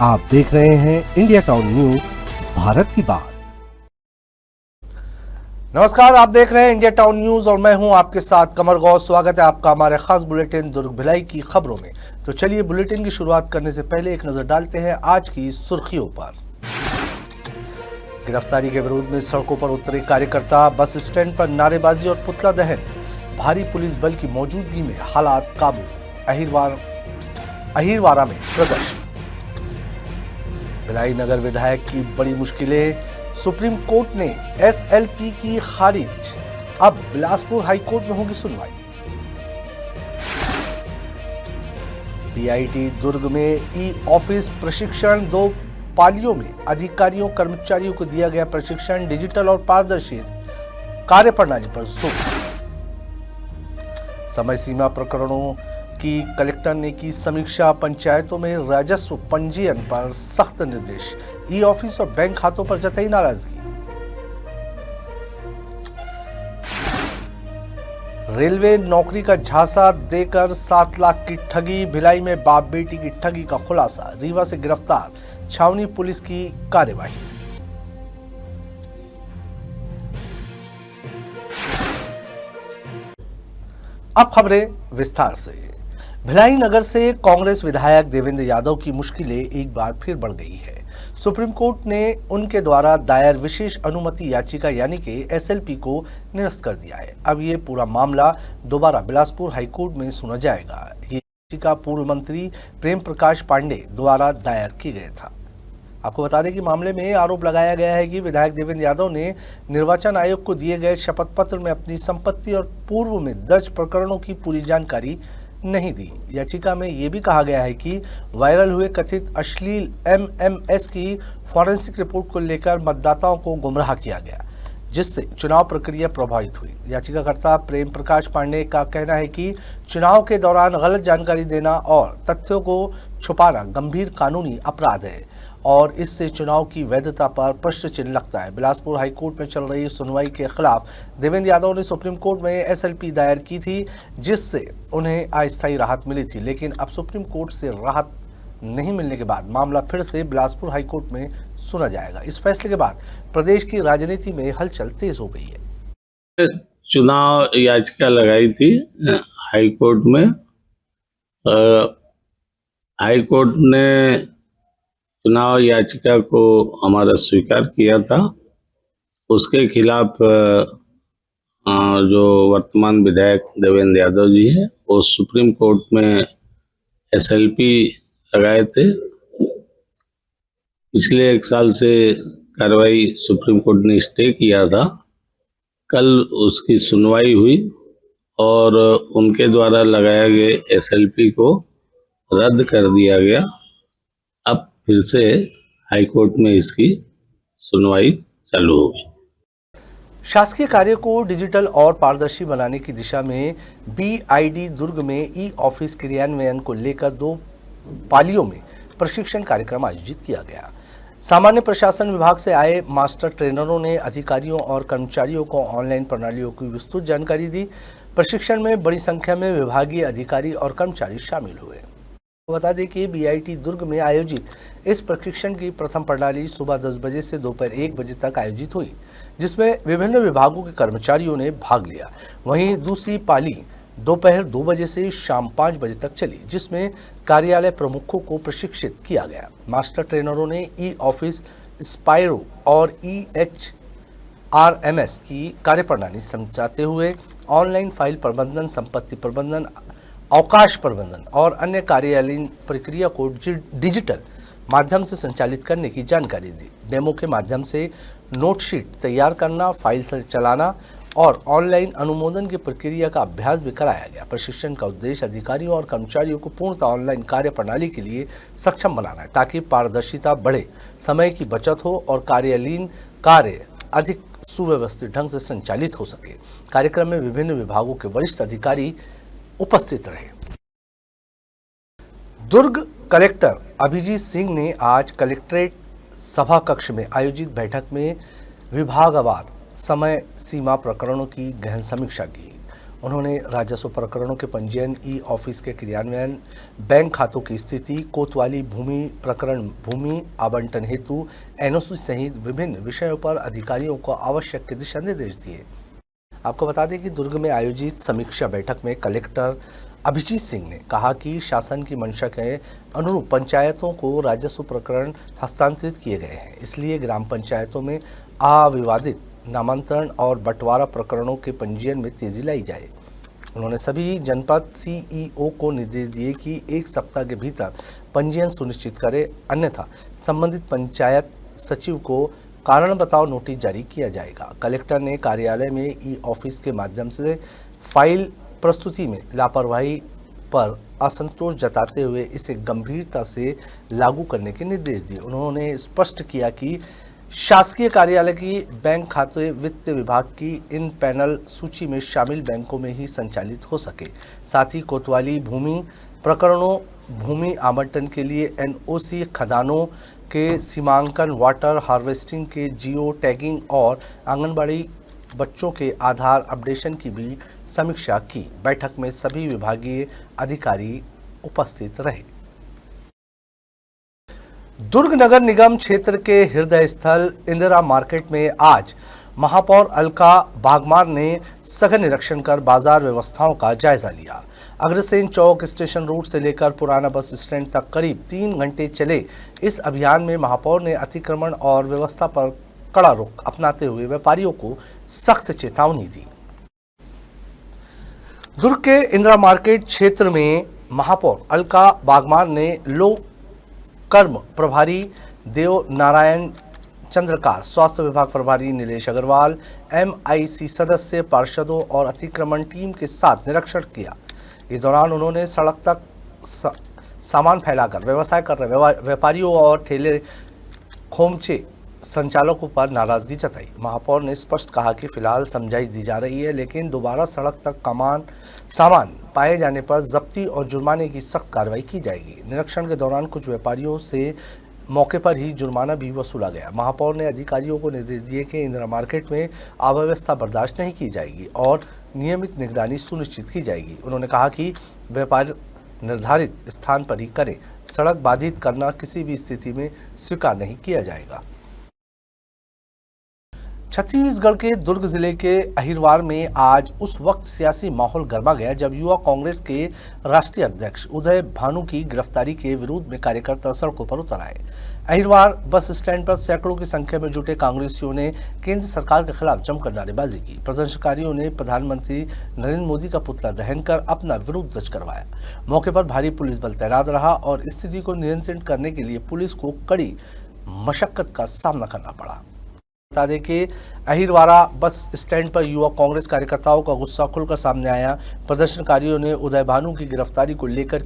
आप देख रहे हैं इंडिया टाउन न्यूज, भारत की बात। नमस्कार, आप देख रहे हैं इंडिया टाउन न्यूज और मैं हूं आपके साथ कमर गौर। स्वागत है आपका हमारे खास बुलेटिन दुर्ग भिलाई की खबरों में। तो चलिए बुलेटिन की शुरुआत करने से पहले एक नजर डालते हैं आज की सुर्खियों पर। गिरफ्तारी के विरोध में सड़कों पर उतरे कार्यकर्ता, बस स्टैंड पर नारेबाजी और पुतला दहन। भारी पुलिस बल की मौजूदगी में हालात काबू। अहिरवारा में प्रदर्शन। भिलाई नगर विधायक की बड़ी मुश्किलें, सुप्रीम कोर्ट ने एसएलपी की खारिज। अब बिलासपुर हाई कोर्ट में होगी सुनवाई। बीआईटी दुर्ग में ई ऑफिस प्रशिक्षण, 2 पालियों में अधिकारियों कर्मचारियों को दिया गया प्रशिक्षण। डिजिटल और पारदर्शी कार्यप्रणाली पर जोर। समय सीमा प्रकरणों की कलेक्टर ने की समीक्षा। पंचायतों में राजस्व पंजीयन पर सख्त निर्देश। ई ऑफिस और बैंक खातों पर जताई नाराजगी। रेलवे नौकरी का झांसा देकर 7 लाख की ठगी। भिलाई में बाप बेटी की ठगी का खुलासा। रीवा से गिरफ्तार छावनी पुलिस की कार्यवाही। अब खबरें विस्तार से। भिलाई नगर से कांग्रेस विधायक देवेंद्र यादव की मुश्किलें एक बार फिर बढ़ गई है। सुप्रीम कोर्ट ने उनके द्वारा दायर विशेष अनुमति याचिका यानी कि एसएलपी को निरस्त कर दिया है। अब ये पूरा मामला दोबारा बिलासपुर हाईकोर्ट में सुना जाएगा। ये याचिका पूर्व मंत्री प्रेम प्रकाश पांडे द्वारा दायर की गया था। आपको बता दें कि मामले में आरोप लगाया गया है कि विधायक देवेंद्र यादव ने निर्वाचन आयोग को दिए गए शपथ पत्र में अपनी संपत्ति और पूर्व में दर्ज प्रकरणों की पूरी जानकारी नहीं दी। याचिका में यह भी कहा गया है कि वायरल हुए कथित अश्लील एमएमएस की फॉरेंसिक रिपोर्ट को लेकर मतदाताओं को गुमराह किया गया, जिससे चुनाव प्रक्रिया प्रभावित हुई। याचिकाकर्ता प्रेम प्रकाश पांडे का कहना है कि चुनाव के दौरान गलत जानकारी देना और तथ्यों को छुपाना गंभीर कानूनी अपराध है और इससे चुनाव की वैधता पर प्रश्न चिन्ह लगता है। बिलासपुर हाईकोर्ट में चल रही सुनवाई के खिलाफ देवेंद्र यादव ने सुप्रीम कोर्ट में एसएलपी दायर की थी, जिससे उन्हें अस्थायी राहत मिली थी। लेकिन अब सुप्रीम कोर्ट से राहत नहीं मिलने के बाद मामला फिर से बिलासपुर हाईकोर्ट में सुना जाएगा। इस फैसले के बाद प्रदेश की राजनीति में हलचल तेज हो गई है। चुनाव याचिका लगाई थी हाईकोर्ट में। हाईकोर्ट ने चुनाव याचिका को हमारा स्वीकार किया था। उसके खिलाफ जो वर्तमान विधायक देवेंद्र यादव जी है वो सुप्रीम कोर्ट में एसएलपी लगाए थे। पिछले 1 साल से कार्रवाई सुप्रीम कोर्ट ने स्टे किया था। कल उसकी सुनवाई हुई और उनके द्वारा लगाए गए एसएलपी को रद्द कर दिया गया। अब फिर से हाईकोर्ट में इसकी सुनवाई चालू होगी। शासकीय कार्य को डिजिटल और पारदर्शी बनाने की दिशा में बीआईडी दुर्ग में ई ऑफिस क्रियान्वयन को लेकर 2 पालियों में प्रशिक्षण कार्यक्रम आयोजित किया गया। सामान्य प्रशासन विभाग से आए मास्टर ट्रेनरों ने अधिकारियों और कर्मचारियों को ऑनलाइन प्रणालियों की विस्तृत जानकारी दी। प्रशिक्षण में बड़ी संख्या में विभागीय अधिकारी और कर्मचारी शामिल हुए। बता दें कि बीआईटी दुर्ग में आयोजित इस प्रशिक्षण की प्रथम प्रणाली सुबह 10 बजे से दोपहर 1 बजे तक आयोजित हुई, जिसमें विभिन्न विभागों के कर्मचारियों ने भाग लिया। वहीं दूसरी पाली दोपहर 2 बजे से शाम 5 बजे तक चली, जिसमें कार्यालय प्रमुखों को प्रशिक्षित किया गया। मास्टर ट्रेनरों ने ई ऑफिस, स्पायरो और EHRMS की कार्यप्रणाली समझाते हुए ऑनलाइन फाइल प्रबंधन, संपत्ति प्रबंधन, अवकाश प्रबंधन और अन्य कार्यालयीन प्रक्रिया को डिजिटल माध्यम से संचालित करने की जानकारी दी। डेमो के माध्यम से नोटशीट तैयार करना, फाइल से चलाना और ऑनलाइन अनुमोदन की प्रक्रिया का अभ्यास भी कराया गया। प्रशिक्षण का उद्देश्य अधिकारियों और कर्मचारियों को पूर्णतः ऑनलाइन कार्य प्रणाली के लिए सक्षम बनाना है, ताकि पारदर्शिता बढ़े, समय की बचत हो और कार्यालयीन कार्य अधिक सुव्यवस्थित ढंग से संचालित हो सके। कार्यक्रम में विभिन्न विभागों के वरिष्ठ अधिकारी उपस्थित रहे। दुर्ग कलेक्टर अभिजीत सिंह ने आज कलेक्ट्रेट सभा कक्ष में आयोजित बैठक में विभागवार समय सीमा प्रकरणों की गहन समीक्षा की। उन्होंने राजस्व प्रकरणों के पंजीयन, ई ऑफिस के क्रियान्वयन, बैंक खातों की स्थिति, कोतवाली भूमि प्रकरण, भूमि आवंटन हेतु एनओसी सहित विभिन्न विषयों पर अधिकारियों को आवश्यक दिशा निर्देश दिए। आपको बता दें कि दुर्ग में आयोजित समीक्षा बैठक में कलेक्टर अभिजीत सिंह ने कहा कि शासन की मंशा के अनुरूप पंचायतों को राजस्व प्रकरण हस्तांतरित किए गए हैं, इसलिए ग्राम पंचायतों में अविवादित नामांतरण और बंटवारा प्रकरणों के पंजीयन में तेजी लाई जाए। उन्होंने सभी जनपद सीईओ को निर्देश दिए कि 1 सप्ताह के भीतर पंजीयन सुनिश्चित करें, अन्यथा संबंधित पंचायत सचिव को कारण बताओ नोटिस जारी किया जाएगा। कलेक्टर ने कार्यालय में ई ऑफिस के माध्यम से फाइल प्रस्तुति में लापरवाही पर असंतोष जताते हुए इसे गंभीरता से लागू करने के निर्देश दिए। उन्होंने स्पष्ट किया कि शासकीय कार्यालय की बैंक खाते वित्त विभाग की इन पैनल सूची में शामिल बैंकों में ही संचालित हो सके। साथ ही कोतवाली भूमि प्रकरणों, भूमि आवंटन के लिए एनओसी, खदानों के सीमांकन, वाटर हार्वेस्टिंग के जियो टैगिंग और आंगनबाड़ी बच्चों के आधार अपडेशन की भी समीक्षा की। बैठक में सभी विभागीय अधिकारी उपस्थित रहे। दुर्ग नगर निगम क्षेत्र के हृदय स्थल इंदिरा मार्केट में आज महापौर अलका बागमार ने सघन निरीक्षण कर बाजार व्यवस्थाओं का जायजा लिया। अग्रसेन चौक स्टेशन रोड से लेकर पुराना बस स्टैंड तक करीब 3 घंटे चले इस अभियान में महापौर ने अतिक्रमण और व्यवस्था पर कड़ा रुख अपनाते हुए व्यापारियों को सख्त चेतावनी दी। दुर्ग के इंदिरा मार्केट क्षेत्र में महापौर अलका बागमार ने लोक कर्म प्रभारी देव नारायण चंद्रकार, स्वास्थ्य विभाग प्रभारी नीलेश अग्रवाल, MIC सदस्य, पार्षदों और अतिक्रमण टीम के साथ निरीक्षण किया। इस दौरान उन्होंने सड़क तक सामान फैलाकर व्यवसाय कर रहे व्यापारियों और ठेले खोमचे संचालकों पर नाराजगी जताई। महापौर ने स्पष्ट कहा कि फिलहाल समझाइश दी जा रही है, लेकिन दोबारा सड़क तक सामान पाए जाने पर जब्ती और जुर्माने की सख्त कार्रवाई की जाएगी। निरीक्षण के दौरान कुछ व्यापारियों से मौके पर ही जुर्माना भी वसूला गया। महापौर ने अधिकारियों को निर्देश दिए कि इंदिरा मार्केट में अव्यवस्था बर्दाश्त नहीं की जाएगी और नियमित निगरानी सुनिश्चित की जाएगी। उन्होंने कहा कि व्यापार निर्धारित स्थान पर ही करें, सड़क बाधित करना किसी भी स्थिति में स्वीकार नहीं किया जाएगा। छत्तीसगढ़ के दुर्ग जिले के अहिरवार में आज उस वक्त सियासी माहौल गर्मा गया जब युवा कांग्रेस के राष्ट्रीय अध्यक्ष उदय भानु की गिरफ्तारी के विरोध में कार्यकर्ता सड़कों पर उतर आए। अहिरवार बस स्टैंड पर सैकड़ों की संख्या में जुटे कांग्रेसियों ने केंद्र सरकार के खिलाफ जमकर नारेबाजी की। प्रदर्शनकारियों ने प्रधानमंत्री नरेंद्र मोदी का पुतला दहन कर अपना विरोध दर्ज करवाया। मौके पर भारी पुलिस बल तैनात रहा और स्थिति को नियंत्रित करने के लिए पुलिस को कड़ी मशक्कत का सामना करना पड़ा। बता दें कि अहिरवारा बस स्टैंड पर युवा कांग्रेस कार्यकर्ताओं का गुस्सा खुलकर सामने आया। प्रदर्शनकारियों ने उदय भानु की गिरफ्तारी को लेकर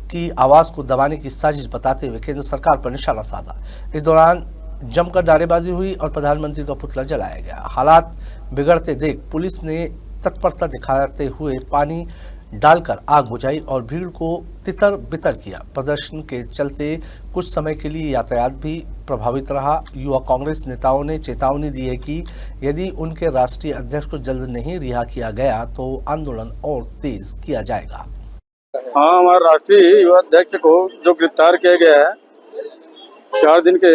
की आवाज को दबाने की साजिश बताते हुए केंद्र सरकार पर निशाना साधा। इस दौरान जमकर नारेबाजी हुई और प्रधानमंत्री का पुतला जलाया गया। हालात बिगड़ते देख पुलिस ने तत्परता दिखाते हुए पानी डालकर आग बुझाई और भीड़ को तितर बितर किया। प्रदर्शन के चलते कुछ समय के लिए यातायात भी प्रभावित रहा। युवा कांग्रेस नेताओं ने चेतावनी दी है कि यदि उनके राष्ट्रीय अध्यक्ष को जल्द नहीं रिहा किया गया तो आंदोलन और तेज किया जाएगा। हाँ, हमारे राष्ट्रीय युवा अध्यक्ष को जो गिरफ्तार किया गया है, 4 दिन के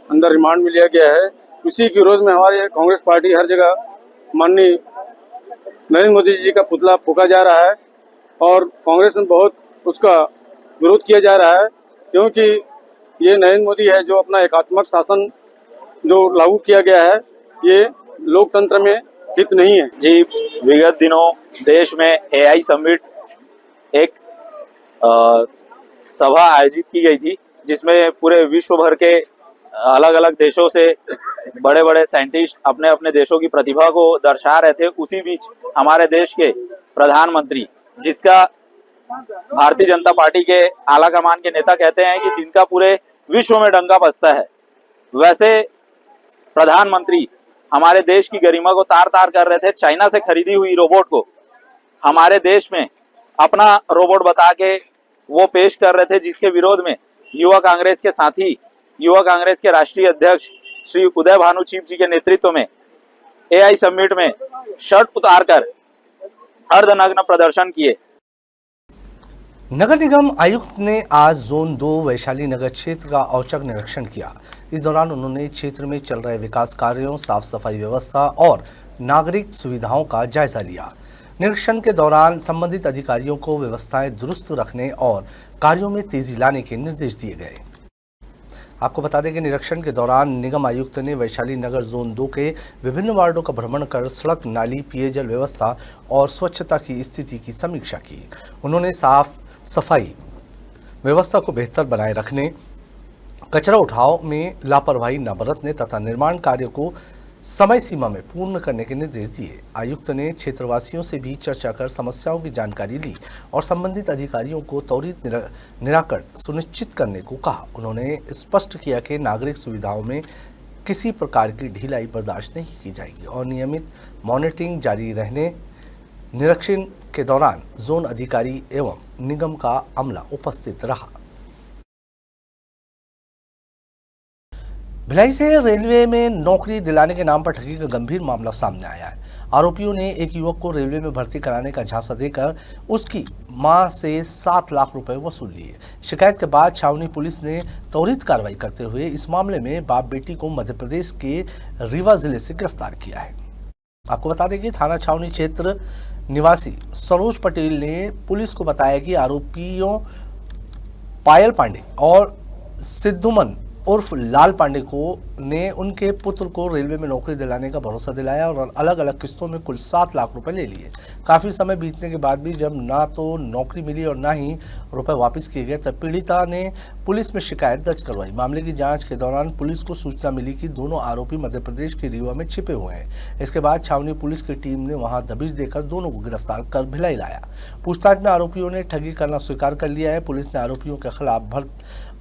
अंदर रिमांड में लिया गया है, उसी के विरोध में हमारी कांग्रेस पार्टी हर जगह माननीय नरेंद्र मोदी जी का पुतला फूंका जा रहा है और कांग्रेस में बहुत उसका विरोध किया जा रहा है, क्योंकि ये नरेंद्र मोदी है जो अपना एकात्मक शासन जो लागू किया गया है, ये लोकतंत्र में हित नहीं है। जी, विगत दिनों देश में AI समिट एक सभा आयोजित की गई थी, जिसमें पूरे विश्व भर के अलग अलग देशों से बड़े बड़े साइंटिस्ट अपने अपने देशों की प्रतिभा को दर्शा रहे थे। उसी बीच हमारे देश के प्रधानमंत्री, जिसका भारतीय जनता पार्टी के आला कमान के नेता कहते हैं कि जिनका पूरे विश्व में डंका बजता है, वैसे प्रधानमंत्री हमारे देश की गरिमा को तार तार कर रहे थे। चाइना से खरीदी हुई रोबोट को हमारे देश में अपना रोबोट बता के वो पेश कर रहे थे, जिसके विरोध में युवा कांग्रेस के साथी, युवा कांग्रेस के राष्ट्रीय अध्यक्ष श्री उदय भानु चीफ जी के नेतृत्व में AI समिट में शर्ट उतारकर अर्धनग्न प्रदर्शन किए। नगर निगम आयुक्त ने आज जोन 2 वैशाली नगर क्षेत्र का औचक निरीक्षण किया। इस दौरान उन्होंने क्षेत्र में चल रहे विकास कार्यों, साफ सफाई व्यवस्था और नागरिक सुविधाओं का जायजा लिया। निरीक्षण के दौरान संबंधित अधिकारियों को व्यवस्थाएं दुरुस्त रखने और कार्यों में तेजी लाने के निर्देश दिए गए। आपको बता दें कि निरीक्षण के दौरान निगम आयुक्त ने वैशाली नगर जोन 2 के विभिन्न वार्डों का भ्रमण कर सड़क, नाली, पेयजल व्यवस्था और स्वच्छता की स्थिति की समीक्षा की। उन्होंने साफ सफाई व्यवस्था को बेहतर बनाए रखने, कचरा उठाव में लापरवाही न बरतने तथा निर्माण कार्य को समय सीमा में पूर्ण करने के निर्देश दिए। आयुक्त ने क्षेत्रवासियों से भी चर्चा कर समस्याओं की जानकारी ली और संबंधित अधिकारियों को त्वरित निराकरण सुनिश्चित करने को कहा। उन्होंने स्पष्ट किया कि नागरिक सुविधाओं में किसी प्रकार की ढिलाई बर्दाश्त नहीं की जाएगी और नियमित मॉनिटरिंग जारी रहने। निरीक्षण के दौरान जोन अधिकारी एवं निगम का अमला उपस्थित रहा। भिलाई से रेलवे में नौकरी दिलाने के नाम पर ठगी का गंभीर मामला सामने आया है। आरोपियों ने एक युवक को रेलवे में भर्ती कराने का झांसा देकर उसकी मां से 7 लाख रुपए वसूल लिए। शिकायत के बाद छावनी पुलिस ने त्वरित कार्रवाई करते हुए इस मामले में बाप बेटी को मध्य प्रदेश के रीवा जिले से गिरफ्तार किया है। आपको बता दें कि थाना छावनी क्षेत्र निवासी सरोज पटेल ने पुलिस को बताया कि आरोपियों पायल पांडे और सिद्धुमन उर्फ लाल पांडे ने उनके पुत्र को रेलवे में नौकरी दिलाने का भरोसा दिलाया और अलग अलग किस्तों में कुल 7 लाख रुपए ले लिए। काफ़ी समय बीतने के बाद भी जब ना तो नौकरी मिली और ना ही रुपए वापस किए गए, तब पीड़िता ने पुलिस में शिकायत दर्ज करवाई। मामले की जांच के दौरान पुलिस को सूचना मिली कि दोनों आरोपी मध्य प्रदेश के रीवा में छिपे हुए हैं। इसके बाद छावनी पुलिस की टीम ने वहां दबिश देकर दोनों को गिरफ्तार कर भिलाई लाया। पूछताछ में आरोपियों ने ठगी करना स्वीकार कर लिया है। पुलिस ने आरोपियों के खिलाफ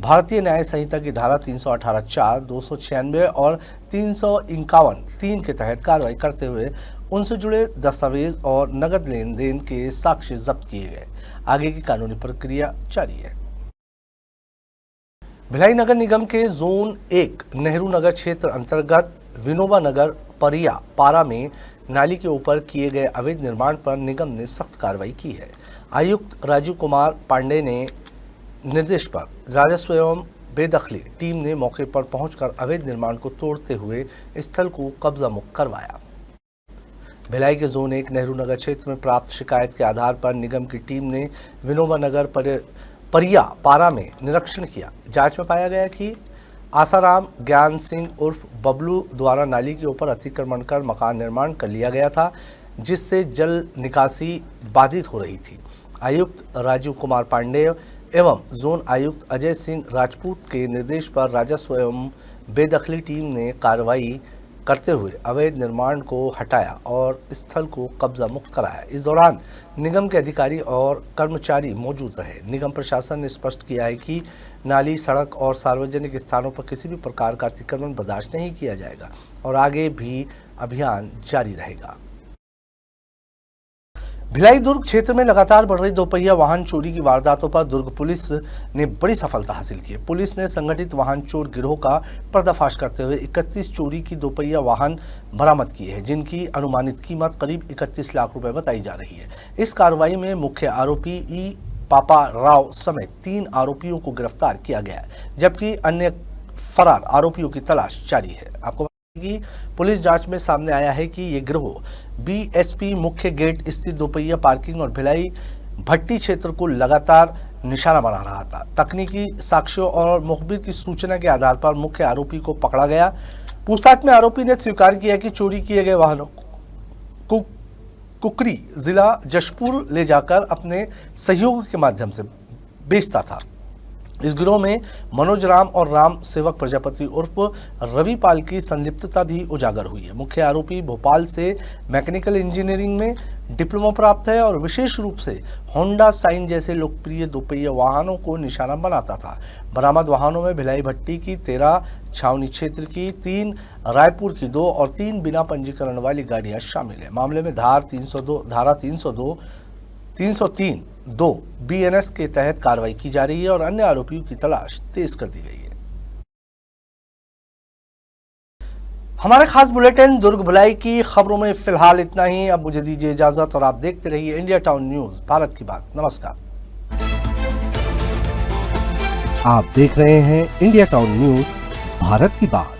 भारतीय न्याय संहिता की धारा 318(4), 296 और 351(3) के तहत कार्रवाई करते हुए उनसे जुड़े दस्तावेज और नगद लेन देन के साक्ष्य जब्त किए गए। आगे की कानूनी प्रक्रिया जारी है। भिलाई नगर निगम के जोन 1 नेहरू नगर क्षेत्र अंतर्गत विनोबा नगर परिया पारा में नाली के ऊपर किए गए अवैध निर्माण पर निगम ने सख्त कार्रवाई की है। आयुक्त राजीव कुमार पांडे ने निर्देश पर राजस्व एवं बेदखली टीम ने मौके पर पहुंचकर अवैध निर्माण को तोड़ते हुए स्थल को कब्जा मुक्त करवाया। भिलाई के जोन 1 नेहरू नगर क्षेत्र में प्राप्त शिकायत के आधार पर निगम की टीम ने विनोबा नगर परिया पारा में निरीक्षण किया। जांच में पाया गया कि आसाराम ज्ञान सिंह उर्फ बबलू द्वारा नाली के ऊपर अतिक्रमण कर मकान निर्माण कर लिया गया था, जिससे जल निकासी बाधित हो रही थी। आयुक्त राजीव कुमार पांडे एवं जोन आयुक्त अजय सिंह राजपूत के निर्देश पर राजस्व एवं बेदखली टीम ने कार्रवाई करते हुए अवैध निर्माण को हटाया और स्थल को कब्जा मुक्त कराया। इस दौरान निगम के अधिकारी और कर्मचारी मौजूद रहे। निगम प्रशासन ने स्पष्ट किया है कि नाली, सड़क और सार्वजनिक स्थानों पर किसी भी प्रकार का अतिक्रमण बर्दाश्त नहीं किया जाएगा और आगे भी अभियान जारी रहेगा। भिलाई दुर्ग क्षेत्र में लगातार बढ़ रही दोपहिया वाहन चोरी की वारदातों पर दुर्ग पुलिस ने बड़ी सफलता हासिल की है। पुलिस ने संगठित वाहन चोर गिरोह का पर्दाफाश करते हुए 31 चोरी की दोपहिया वाहन बरामद किए हैं, जिनकी अनुमानित कीमत करीब 31 लाख रुपए बताई जा रही है। इस कार्रवाई में मुख्य आरोपी ई पापा राव समेत 3 आरोपियों को गिरफ्तार किया गया है, जबकि अन्य फरार आरोपियों की तलाश जारी है। आपको की पुलिस जांच में सामने आया है कि ये गिरोह बीएसपी मुख्य गेट स्थित दोपहिया पार्किंग और भिलाई भट्टी क्षेत्र को लगातार निशाना बना रहा था। तकनीकी साक्ष्यों और मुखबिर की सूचना के आधार पर मुख्य आरोपी को पकड़ा गया। पूछताछ में आरोपी ने स्वीकार किया कि चोरी किए गए वाहनों को कुकरी जिला जशपुर ले जाकर अपने सहयोग के माध्यम से बेचता था। इस गिरोह में मनोज राम और राम सेवक प्रजापति उर्फ रवि पाल की संलिप्तता भी उजागर हुई है। मुख्य आरोपी भोपाल से मैकेनिकल इंजीनियरिंग में डिप्लोमा प्राप्त है और विशेष रूप से होंडा साइन जैसे लोकप्रिय दोपहिया वाहनों को निशाना बनाता था। बरामद वाहनों में भिलाई भट्टी की 13, छावनी क्षेत्र की 3, रायपुर की 2 और 3 बिना पंजीकरण वाली गाड़ियां शामिल है। मामले में धारा 303(2) बीएनएस के तहत कार्रवाई की जा रही है और अन्य आरोपियों की तलाश तेज कर दी गई है। हमारे खास बुलेटिन दुर्ग भिलाई की खबरों में फिलहाल इतना ही। अब मुझे दीजिए इजाजत और आप देखते रहिए इंडिया टाउन न्यूज, भारत की बात। नमस्कार। आप देख रहे हैं इंडिया टाउन न्यूज, भारत की बात।